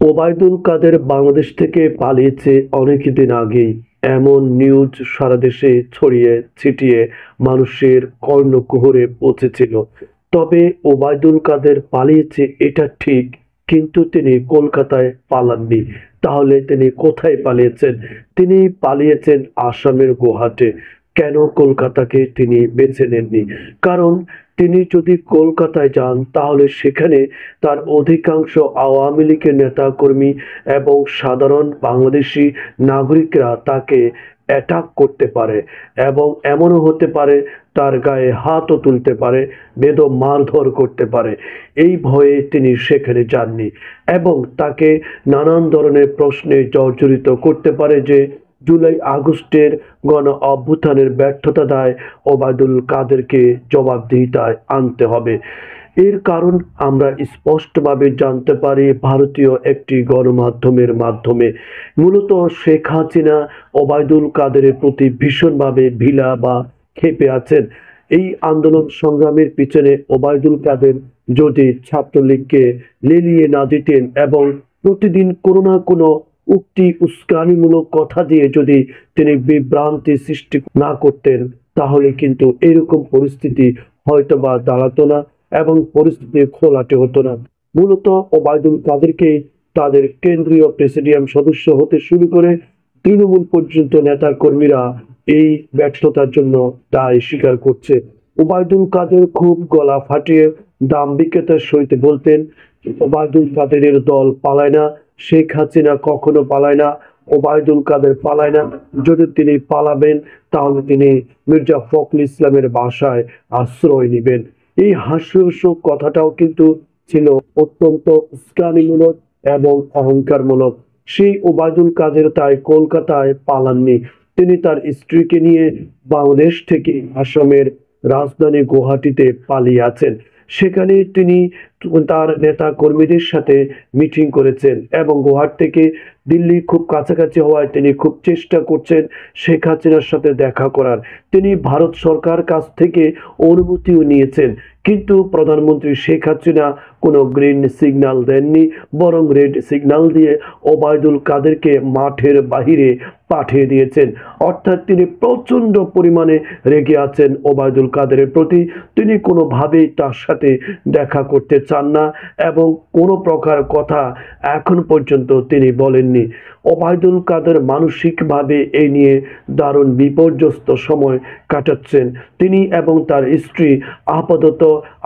ওবায়দুল কাদের বাংলাদেশ থেকে পালিয়েছে অনেকদিন আগেই, এমন নিউজ সারা দেশে ছড়িয়ে ছিটিয়ে মানুষের কর্ণকুহরে পৌঁছেছিল। তবে ওবায়দুল কাদের পালিয়েছে এটা ঠিক, কিন্তু তিনি কলকাতায় পালাননি। তাহলে তিনি কোথায় পালিয়েছেন? তিনি পালিয়েছেন আসামের গুয়াহাটি। কেন কলকাতাকে তিনি বেছে নেননি? কারণ তিনি যদি কলকাতায় যান তাহলে সেখানে তার অধিকাংশ আওয়ামী লীগের নেতাকর্মী এবং সাধারণ বাংলাদেশি নাগরিকরা তাকে অ্যাটাক করতে পারে, এবং এমনও হতে পারে তার গায়ে হাতও তুলতে পারে, বেদম মারধর করতে পারে। এই ভয়ে তিনি সেখানে যাননি, এবং তাকে নানান ধরনের প্রশ্নে জর্জরিত করতে পারে যে জুলাই আগস্টের গণ অভ্যুত্থানের ব্যর্থতা দায় ওবায়দুল কাদেরকে জবাবদিহিতায় আনতে হবে। এর কারণ আমরা স্পষ্টভাবে জানতে পারি ভারতীয় একটি গণমাধ্যমের মাধ্যমে। মূলত শেখ হাসিনা ওবায়দুল কাদেরের প্রতি ভীষণভাবে ভিলা বা ক্ষেপে আছেন। এই আন্দোলন সংগ্রামের পিছনে ওবায়দুল কাদের যদি ছাত্রলীগকে লেলিয়ে না দিতেন এবং প্রতিদিন কোনো না কোনো উক্তি উস্কানিমূলক কথা দিয়ে যদি তিনি বিভ্রান্তি সৃষ্টি না করতেন, তাহলে কিন্তু এরকম পরিস্থিতি হয়তোবা দাঁড়াতো না এবং পরিস্থিতি খোলাটে হতো না। মূলত ওবায়দুল কাদেরকে তাদের কেন্দ্রীয় প্রেসিডিয়াম সদস্য হতে শুরু করে তৃণমূল পর্যন্ত নেতা কর্মীরা এই ব্যর্থতার জন্য দায় স্বীকার করছে। ওবায়দুল কাদের খুব গলা ফাটিয়ে দাম্ভিকতার সহিত বলতেন, ওবায়দুল কাদেরের দল পালায় না, শেখ হাসিনা কখনো পালায় না, ওবায়দুল কাদের পালায় না। যদি তিনি পালাবেন তাহলে তিনি মির্জা ফখরুল ইসলামের বাসায় আশ্রয় নেবেন। এই হাস্যরসক কথাটাও কিন্তু ছিল অত্যন্ত উস্কানিমূলক এবং অহংকারমূলক। সেই ওবায়দুল কাদের তাই কলকাতায় পালাননি। তিনি তার স্ত্রীকে নিয়ে বাংলাদেশ থেকে আসামের রাজধানী গুয়াহাটিতে পালিয়ে আছেন। সেখানে তিনি তার নেতা কর্মীদের সাথে মিটিং করেছেন, এবং গুয়াহাটি থেকে দিল্লি খুব কাছাকাছি হওয়ায় তিনি খুব চেষ্টা করছেন শেখ হাসিনার সাথে দেখা করার। তিনি ভারত সরকার কাছ থেকে অনুমতিও নিয়েছেন, কিন্তু প্রধানমন্ত্রী শেখ হাসিনা কোনো গ্রিন সিগন্যাল দেননি, বরং রেড সিগন্যাল দিয়ে ওবায়দুল কাদেরকে মাঠের বাহিরে পাঠিয়ে দিয়েছেন। অর্থাৎ তিনি প্রচন্ড পরিমাণে রেগে আছেন ওবায়দুল কাদেরের প্রতি। তিনি কোনোভাবেই তার সাথে দেখা করতে চান না, এবং কোনো প্রকার কথা এখন পর্যন্ত তিনি বলেননি। ওবায়দুল কাদের মানসিকভাবে এই নিয়ে দারুণ বিপর্যস্ত সময় কাটাচ্ছেন। তিনি এবং তার স্ত্রী আপাতত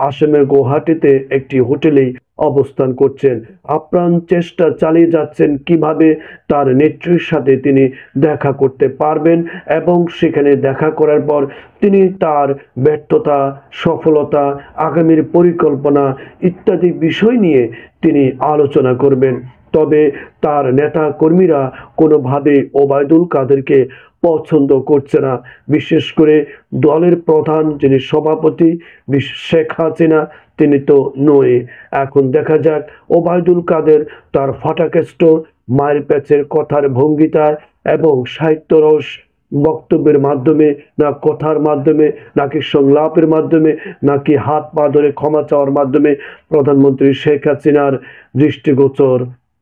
আসামের গুয়াহাটিতে একটি হোটেলেই অবস্থান করছেন। আপ্রাণ চেষ্টা চালিয়ে যাচ্ছেন কিভাবে তার নেত্রীর সাথে তিনি দেখা করতে পারবেন, এবং সেখানে দেখা করার পর তিনি তার ব্যর্থতা, সফলতা, আগামীর পরিকল্পনা ইত্যাদি বিষয় নিয়ে তিনি আলোচনা করবেন। তবে তার নেতা কর্মীরা কোনোভাবে ওবায়দুল কাদেরকে পছন্দ করছে না। বিশেষ করে দলের প্রধান যিনি সভাপতি শেখ হাসিনা, তিনি তো নয়। এখন দেখা যাক ওবায়দুল কাদের তার ফাটাকেষ্ট মায়ের প্যাচের কথার ভঙ্গিতায় এবং সাহিত্যরস বক্তব্যের মাধ্যমে, না কথার মাধ্যমে, নাকি সংলাপের মাধ্যমে, নাকি হাত পা ধরে ক্ষমা চাওয়ার মাধ্যমে প্রধানমন্ত্রী শেখ হাসিনার দৃষ্টিগোচর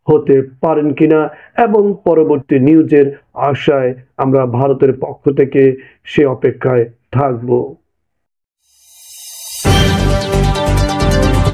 হতে পারেন কিনা, এবং পরবর্তী নিউজের আশায় আমরা ভারতের পক্ষ থেকে সে অপেক্ষায় থাকবো।